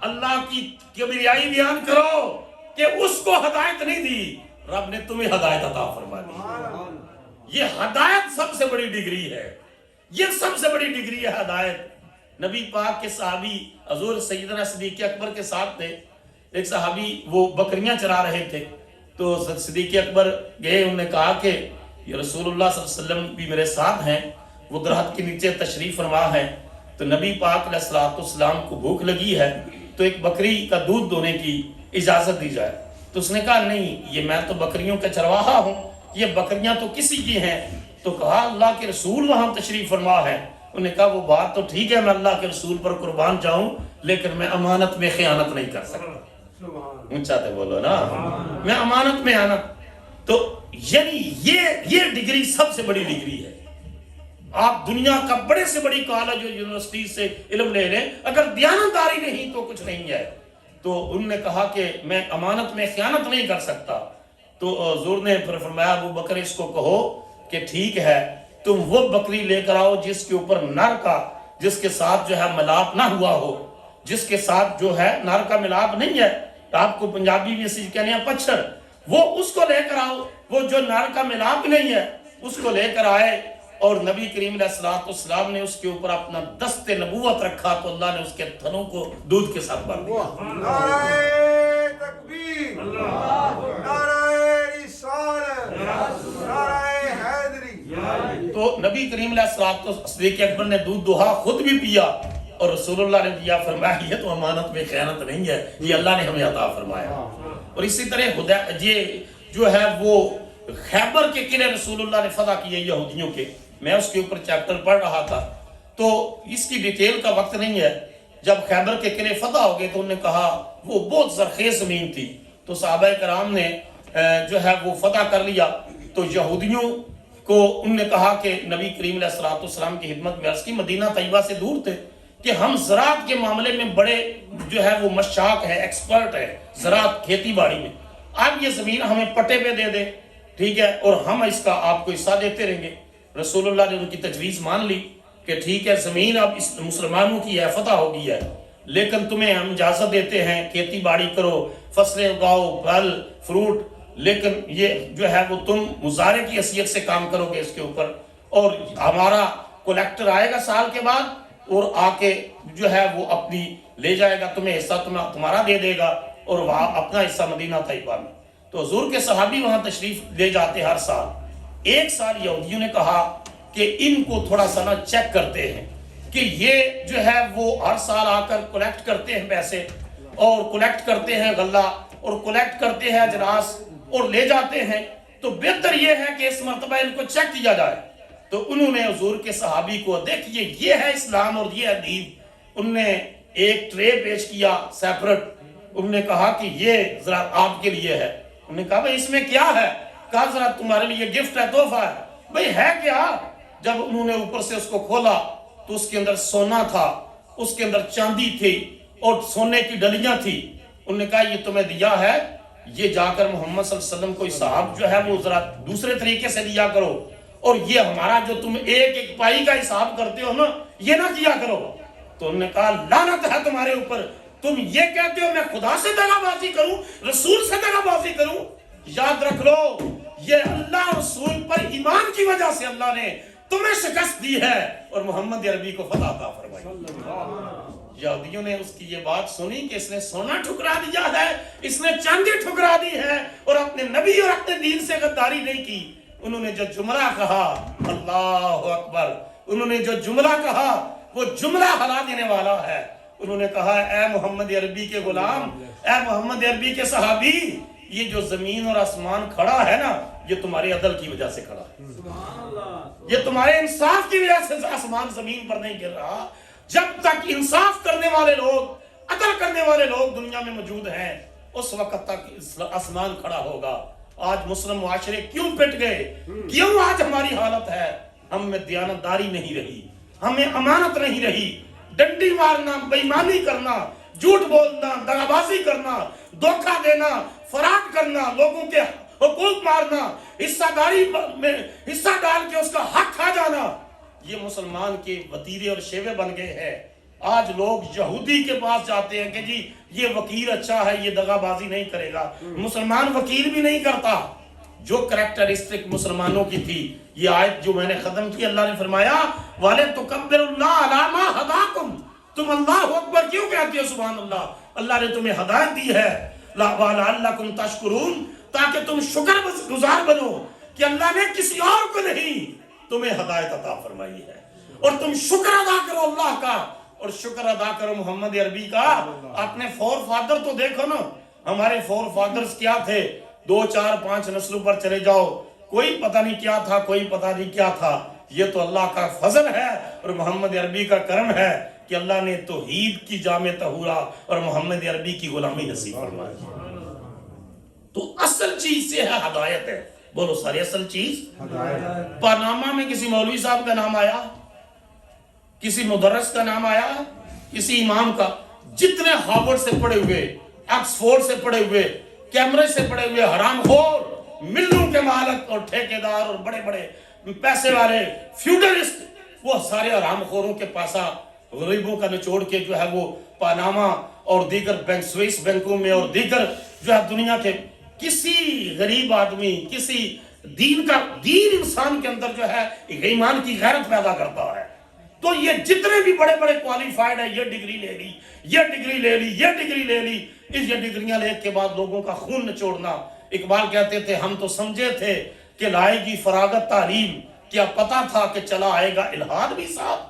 اللہ کی کبریائی بیان کرو کہ اس کو ہدایت نہیں دی، رب نے تمہیں ہدایت عطا فرما دی۔ یہ ہدایت سب سے بڑی ڈگری ہے، یہ سب سے بڑی ڈگری ہے ہدایت۔ نبی پاک کے صحابی حضور سیدنا صدیق اکبر کے ساتھ تھے، ایک صحابی وہ بکریاں چرا رہے تھے، تو صدیق اکبر گئے، انہوں نے کہا کہ یہ رسول اللہ صلی اللہ علیہ وسلم بھی میرے ساتھ ہیں، وہ درخت کے نیچے تشریف فرما ہے، تو نبی پاک علیہ السلام کو بھوک لگی ہے تو ایک بکری کا دودھ دونے کی اجازت دی جائے، تو اس نے کہا نہیں، یہ میں تو بکریوں کا چرواہا ہوں، یہ بکریاں تو کسی کی ہیں، تو کہا اللہ کے رسول وہاں تشریف فرما ہے، انہوں نے کہا وہ بات تو ٹھیک ہے، میں اللہ کے رسول پر قربان جاؤں لیکن میں امانت میں خیانت نہیں کر سکتا، اونچا تے بولو نا، میں امانت میں آنا، تو یعنی یہ ڈگری سب سے بڑی ڈگری ہے۔ آپ دنیا کا بڑے سے بڑی کالج اور یونیورسٹی سے علم لے لیں، اگر دیانتداری نہیں تو کچھ نہیں ہے، تو انہوں نے کہا کہ میں امانت میں خیانت نہیں کر سکتا، تو حضور نے پھر فرمایا ابو بکر اس کو کہو کہ ٹھیک ہے، تم وہ بکری لے کر آؤ جس کے اوپر نر کا، جس کے ساتھ جو ہے ملاپ نہ ہوا ہو، جس کے ساتھ جو ہے نر کا ملاپ نہیں ہے، آپ کو پنجابی میں سے کہنے ہیں پچھر، وہ اس کو لے کر آؤ، وہ جو نر کا ملاپ نہیں ہے اس کو لے کر آئے، اور نبی کریم علیہ السلام نے اس کے اوپر اپنا دست نبوت رکھا تو اللہ نے اس کے تھنوں کو دودھ کے ساتھ بھر دیا۔ نعرہ تکبیر، نعرہ رسالت، نعرہ حیدری۔ تو نبی کریم علیہ السلام صدیق اکبر نے دودھ دوہا، خود بھی پیا، اور رسول اللہ نے دیا، فرمایا یہ تو امانت میں خیانت نہیں ہے، یہ اللہ نے ہمیں عطا فرمایا۔ اور اسی طرح یہ جو ہے وہ خیبر کے قلعے رسول اللہ نے فتح کیے یہودیوں کے، میں اس کے اوپر چیپٹر پڑھ رہا تھا، تو اس کی ڈیٹیل کا وقت نہیں ہے، جب خیبر کے قلعے فتح ہو گئے تو انہوں نے کہا وہ بہت زرخیز زمین تھی، تو صحابہ کرام نے جو ہے وہ فتح کر لیا، تو یہودیوں کو انہوں نے کہا کہ نبی کریم علیہ السلام کی خدمت میں عرض کی، مدینہ طیبہ سے دور تھے کہ ہم زراعت کے معاملے میں بڑے جو ہے وہ مشاق ہے، ایکسپرٹ ہے زراعت کھیتی باڑی میں، آپ یہ زمین ہمیں پٹے پہ دے دیں، ٹھیک ہے، اور ہم اس کا آپ کو حصہ دیتے رہیں گے۔ رسول اللہ نے ان کی تجویز مان لی کہ ٹھیک ہے، زمین اب اس مسلمانوں کی ہے، فتح ہو گئی ہے، لیکن تمہیں ہم اجازت دیتے ہیں کھیتی باڑی کرو، فصلیں اگاؤ، پھل فروٹ، لیکن یہ جو ہے وہ تم مزارع کی حیثیت سے کام کرو گے اس کے اوپر، اور ہمارا کولیکٹر آئے گا سال کے بعد اور آ کے جو ہے وہ اپنی لے جائے گا، تمہیں حصہ تمہارا دے دے گا، اور وہاں اپنا حصہ مدینہ طیبہ میں۔ تو حضور کے صحابی وہاں تشریف لے جاتے ہر سال. ایک سال یہودیوں نے کہا کہ ان کو تھوڑا سا نا چیک کرتے ہیں کہ یہ جو ہے وہ ہر سال آ کر کلیکٹ کرتے ہیں پیسے اور کلیکٹ کرتے ہیں غلہ اور کلیکٹ کرتے ہیں اجراس اور لے جاتے ہیں، تو بہتر یہ ہے کہ اس مرتبہ ان کو چیک کیا جائے. تو انہوں نے حضور کے صحابی کو دیکھیے یہ ہے اسلام اور یہ ہے دین. انہوں نے ایک ٹرے پیش کیا سیپریٹ. انہوں نے کہا کہ یہ ذرا آپ کے لیے ہے. انہوں نے کہا بھئی اس میں کیا ہے؟ کہا ذرا تمہارے لیے گفٹ ہے، تحفہ ہے. بھئی ہے کیا؟ جب انہوں نے اوپر سے اس کو کھولا تو اس کے اندر سونا تھا، اس کے اندر چاندی تھی اور سونے کی ڈلیاں تھی. انہوں نے کہا یہ تمہیں دیا ہے، یہ جا کر محمد صلی اللہ علیہ وسلم کو حساب جو ہے وہ ذرا دوسرے طریقے سے دیا کرو، اور یہ ہمارا جو تم ایک ایک پائی کا حساب کرتے ہو نا یہ نہ کیا کرو. تو انہوں نے کہا لعنت ہے تمہارے اوپر، تم یہ کہتے ہو میں خدا سے دغا بازی کروں، رسول سے دغا بازی کروں. یاد رکھ لو یہ اللہ اور رسول پر ایمان کی وجہ سے اللہ نے تمہیں شکست دی ہے اور محمد عربی کو فتح عطا فرمائی. یہودیوں نے اس کی یہ بات سنی کہ اس نے سونا ٹھکرا دیا ہے، اس نے چاندی ٹھکرا دی ہے اور اپنے نبی اور اپنے دین سے غداری نہیں کی. انہوں نے جو جملہ کہا اللہ اکبر، انہوں نے جو جملہ کہا وہ جملہ ہلا دینے والا ہے. انہوں نے کہا اے محمد عربی کے غلام، اے محمد عربی کے صحابی، یہ جو زمین اور آسمان کھڑا ہے نا یہ تمہارے عدل کی وجہ سے کھڑا ہے، یہ تمہارے انصاف کی وجہ سے آسمان زمین پر نہیں گر رہا. جب تک انصاف کرنے والے لوگ، عدل کرنے والے لوگ دنیا میں موجود ہیں اس وقت تک آسمان کھڑا ہوگا. آج مسلم معاشرے کیوں پٹ گئے؟ کیوں آج ہماری حالت ہے؟ ہم میں دیانتداری نہیں رہی، ہمیں امانت نہیں رہی. ڈنڈی مارنا، بے ایمانی کرنا، جھوٹ بولنا، دغا بازی کرنا، دھوکہ دینا، فراڈ کرنا، لوگوں کے حقوق مارنا، حصہ داری میں حصہ ڈال کے اس کا حق کھا جانا، یہ مسلمان کے وتیرے اور شیوے بن گئے ہیں. آج لوگ یہودی کے پاس جاتے ہیں کہ جی یہ وکیل اچھا ہے، یہ دغا بازی نہیں کرے گا. مسلمان وکیل بھی نہیں کرتا. جو کریکٹرسٹک مسلمانوں کی تھی، یہ آیت جو میں نے ختم کی، اللہ نے فرمایا وَلَتُكَبِّرُ اللَّهَ عَلَى مَا هَدَاكُمْ. تم اللہ اکبر کیوں کہتے ہو؟ سبحان اللہ، اللہ نے تمہیں ہدایت دی ہے. وَلَعَلَّكُمْ تَشْكُرُونَ، تاکہ تم شکر گزار بنو کہ اللہ نے کسی اور کو نہیں تمہیں ہدایت عطا فرمائی ہے، اور تم شکر ادا کرو اللہ کا، اور شکر ادا کرو محمد عربی کا. اپنے فور فادر تو دیکھو نا، ہمارے فور فادرز کیا تھے؟ 2 4 5 نسلوں پر چلے جاؤ، کوئی پتہ نہیں کیا تھا، کوئی پتہ نہیں کیا تھا. یہ تو اللہ کا فضل ہے اور محمد عربی کا کرم ہے کہ اللہ نے توحید کی جامع طہورا اور محمد عربی کی غلامی نصیب فرمائی. تو اصل چیز سے ہے ہدایت ہے. بولو ساری اصل چیز ہدایت. پاناما میں کسی مولوی صاحب کا نام آیا، کسی مدرس کا نام آیا، کسی امام کا؟ جتنے ہارورڈ سے پڑھے ہوئے، آکسفورڈ سے پڑھے ہوئے، کیمبرج سے پڑھے ہوئے حرام خور، ملوں کے مالک اور ٹھیکیدار اور بڑے بڑے پیسے والے فیوڈلسٹ، وہ سارے حرام خوروں کے پیسہ غریبوں کا نچوڑ کے جو ہے وہ پاناما اور دیگر بینک، سوئس بینکوں میں اور دیگر جو ہے دنیا کے کسی غریب آدمی، کسی دین انسان کے اندر جو ہے ایمان کی غیرت پیدا کرتا ہے. تو یہ جتنے بھی بڑے بڑے کوالیفائڈ ہیں، یہ ڈگری لے لی، یہ ڈگری لے لی، یہ ڈگری لے لی، یہ ڈگریاں لے کے بعد لوگوں کا خون نچوڑنا. اقبال کہتے تھے ہم تو سمجھے تھے کہ لائے گی فراغت تعلیم، کیا پتا تھا کہ چلا آئے گا الہاد بھی ساتھ.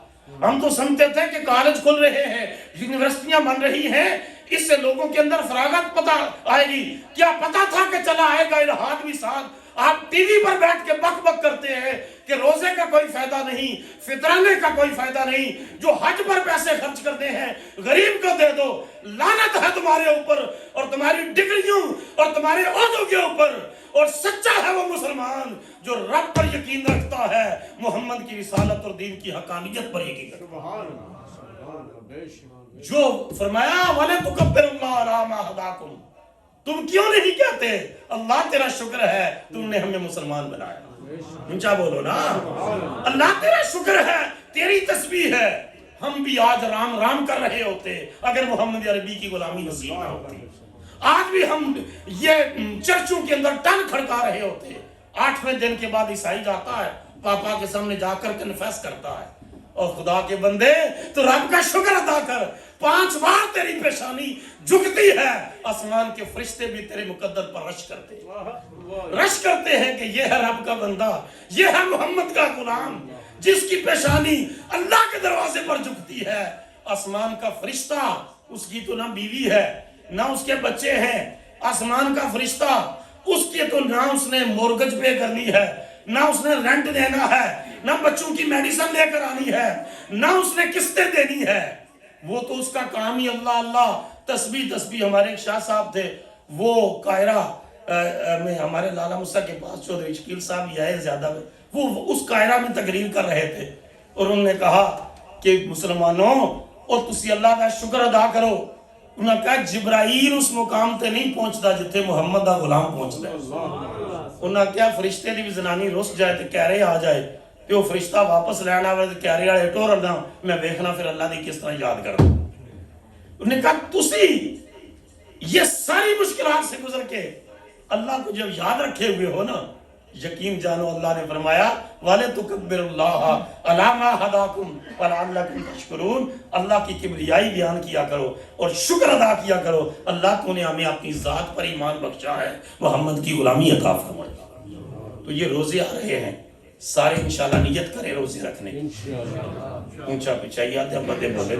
ہم تو سمجھتے تھے کہ کالج کھل رہے ہیں، یونیورسٹیاں بن رہی ہیں، اس سے لوگوں کے اندر فراغت پتا آئے گی، کیا پتا تھا کہ چلا آئے گا الہاد بھی ساتھ. آپ ٹی وی پر بیٹھ کے بک بک کرتے ہیں کہ روزے کا کوئی فائدہ نہیں، فطرانے کا کوئی فائدہ نہیں، جو حج پر پیسے خرچ کرتے ہیں غریب کو دے دو. لعنت ہے تمہارے اوپر اور تمہاری ڈگریوں اور تمہارے عہدوں کے اوپر. اور سچا ہے وہ مسلمان جو رب پر یقین رکھتا ہے، محمد کی رسالت اور دین کی حقانیت پر یقین رکھتا ہے. جو فرمایا وَلَتُكَبِّرُ اللَّهَ عَلَى مَا هَدَاكُمْ. تم کیوں نہیں کہتے اللہ تیرا شکر ہے تم نے ہمیں مسلمان بنایا؟ اونچا بولو نا، اللہ تیرا شکر ہے، تیری تسبیح ہے. ہم بھی آج رام رام کر رہے ہوتے اگر محمد عربی کی غلامی نصیب نہ ہوتی. آج بھی ہم یہ چرچوں کے اندر ٹن کھڑکا رہے ہوتے. 8ویں دن کے بعد عیسائی جاتا ہے، پاپا کے سامنے جا کر کنفیس کرتا ہے، اور خدا کے بندے تو رب کا شکر ادا کر، 5 بار تیری پیشانی جھکتی ہے، آسمان کے فرشتے بھی تیرے مقدر پر رش کرتے ہیں کہ یہ ہے رب کا بندہ، یہ ہے محمد کا غلام جس کی پیشانی اللہ کے دروازے پر جھکتی ہے۔ آسمان کا فرشتہ، اس کی تو نہ بیوی ہے نہ اس کے بچے ہیں، آسمان کا فرشتہ اس کی تو نہ اس نے مورگج پے کرنی ہے، نہ اس نے رینٹ دینا ہے، نہ بچوں کی میڈیسن لے کر آنی ہے، نہ اس نے قسطیں دینی ہے، وہ تو اس کا کام ہی اللہ اللہ، تسبیح۔ ہمارے ایک شاہ صاحب تھے، وہ قاہرہ میں ہمارے لالا موسیٰ کے پاس چودھری شکیل صاحب ہی آئے زیادہ میں، وہ اس قاہرہ میں تقریر کر رہے تھے اور انہوں نے کہا کہ مسلمانوں اور تسی اللہ کا شکر ادا کرو، انہوں نے کہا جبرائیل اس مقام تے نہیں پہنچتا جتے محمد دا غلام پہنچتا ہے۔ انہوں نے کہا فرشتے دی بھی زنانی رس جائے تے کہہ رہے آ جائے تے وہ فرشتہ واپس لینا ہوئے تے کہہ رہے آئے ٹور رہا میں دیکھنا پھر اللہ دی کس طرح یاد کرنا۔ انہوں نے کہا تسی یہ ساری مشکلات سے گزر کے اللہ کو جب یاد رکھے ہوئے ہو نا، یقین جانو اللہ نے فرمایا وَلَتُكَبِّرُ اللَّهَ عَلَىٰ مَا هَدَاكُمْ وَلَعَلَّكُمْ تَشْكُرُونَ، اللہ کی کبریائی بیان کیا کرو اور شکر ادا کیا کرو، اللہ کو نے ہمیں اپنی ذات پر ایمان بخشا ہے، محمد کی غلامی عطا فرمائی۔ تو یہ روزے آ رہے ہیں، سارے انشاءاللہ نیت کریں روزے رکھنے، اونچا پچھائی آتے ہیں بدے بولے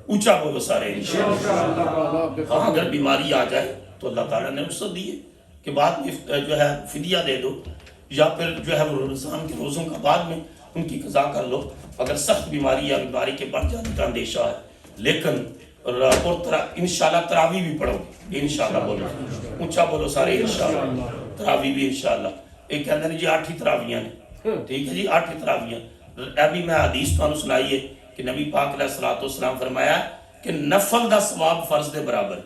اونچا بولو سارے انشاءاللہ۔ ہاں اگر بیماری آ جائے تو اللہ تعالیٰ نے رخصت دی ہے کہ بعد میں جو ہے فدیہ دے دو، یا پھر جو ہے رمضان کے روزوں کا بعد میں ان کی قضا کر لو اگر سخت بیماری یا بیماری کے بڑھ جانے کا اندیشہ ہے۔ لیکن اور انشاءاللہ تراویح بھی پڑھو گے، انشاءاللہ بولو اونچا بولو سارے انشاءاللہ، تراویح بھی انشاءاللہ۔ ایک کہتے ہیں جی 8 ہی تراویحاں نے، ٹھیک ہے جی 8 ہی تراویحاں۔ ابھی میں حدیث تو سنائی ہے کہ نبی پاک علیہ السلام فرمایا کہ نفل دا ثواب فرض دے برابر،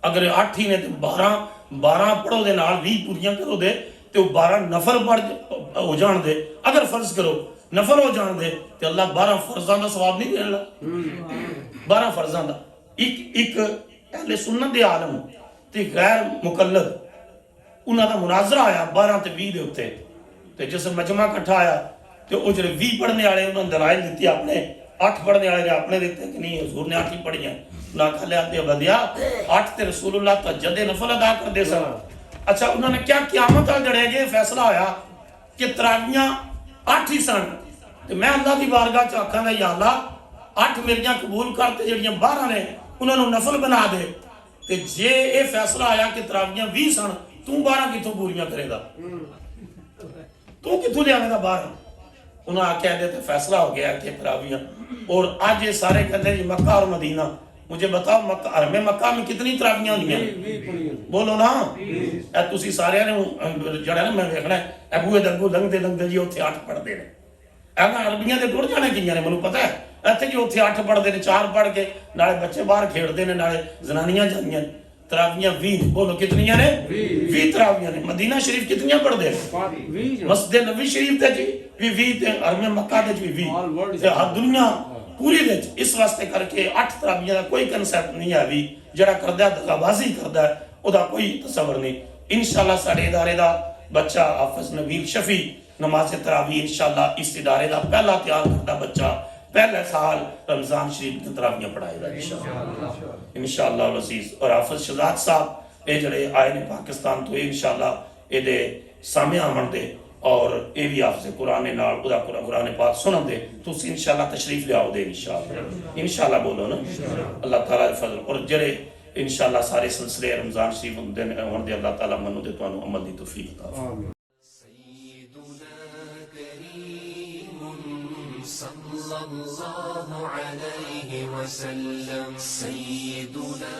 اگر 8 ہی نے تو 12 پڑھو دے نال 20 پوریاں کرو دے تو 12 نفل پڑھ ہو جان دے، اگر فرض کرو نفل ہو جان دے تو اللہ 12 فرضاں دا ثواب نہیں دینا، 12 فرضاں دا۔ ایک اہل سنت دے عالم تے غیر مقلد انہاں دا مناظرہ آیا 12 تے 20 دے اتے، تے جس مجمع کٹھا آیا تے او جڑے 20 پڑھنے والے انہاں دلائل دیتی اپنے، 8 پڑھنے والے نے اپنے دیتے کہ نہیں حضور نے 8 ہی پڑھی ہیں، نہ کھلے آتے بدیا 8 تے رسول اللہ تہجد نفل ادا کر دے سن۔ اچھا انہوں نے کیا قیامت تک جڑے گے فیصلہ ہویا کہ تراویحاں 8 ہی سن، تو میں اللہ دی بارگاہ چ آکھاں گا یا اللہ 8 میریاں قبول کر تے جڑیاں 12 نے انہاں نوں نفل بنا دے، تے جے اے فیصلہ آیا کہ تراویحاں 20 سن تو 12 کتوں پوریاں کرے گا، تو کتوں لے آویں گا 12؟ انہوں نے کہہ دیتے فیصلہ ہو گیا کہ تراویحاں، اور آج یہ سارے کہتے ہیں جی مکہ اور مدینہ، مجھے بتاؤ حرم مکہ میں کتنی تراویحاں ہوئی ہیں؟ بولو نا، اے تسی سارے نے جڑا نا میں دیکھنا ہے ابوے دنگو لنگدے جی اوتھے 8 پڑھتے ہیں، اگر عربیاں دے ٹر جانے کیاں نے مینوں پتہ ہے، ایتھے جی اوتھے 8 پڑھتے ہیں، 4 پڑھ کے نالے بچے باہر کھیڑتے ہیں نالے زنانیاں جانیاں، تراویحاں 20، بولو کتنیاں نے؟ 20 تراویحاں نے۔ مدینہ شریف کتنیاں پڑھتے ہیں؟ مسجد نبی شریف تے جی 20 تے حرم مکہ دے جی 20 تے ہر دنیا پوری دے اس واسطے کر کے 8 تراویحاں دا کوئی کنسیپٹ نہیں ہے، بھی جڑا کردا ہے دغابازی کردا ہے او دا کوئی تصور نہیں۔ انشاءاللہ ساڈے ادارے دا بچہ حافظ نبیل شفیع نماز تراویح انشاءاللہ اس ادارے دا پہلا تیار کردا بچہ پہلے سال رمضان شریف کی تراویحاں پڑھائے گا انشاءاللہ العزیز۔ اور حافظ شہزاد صاحب اے جڑے آئے نے پاکستان تو انشاءاللہ اے دے سامع آمن دے اور اے بھی حافظ قرآن نال خدا قرآن پاک سنن دے تو اسی انشاءاللہ تشریف لے آؤ دے انشاءاللہ بولو نا، اللہ تعالیٰ فضل اور جڑے انشاءاللہ سارے سلسلے رمضان شریف دن ہون دے اللہ تعالیٰ منو دے تو عمل دی توفیق عطا فرمائے۔ صلى الله عليه وسلم سيدنا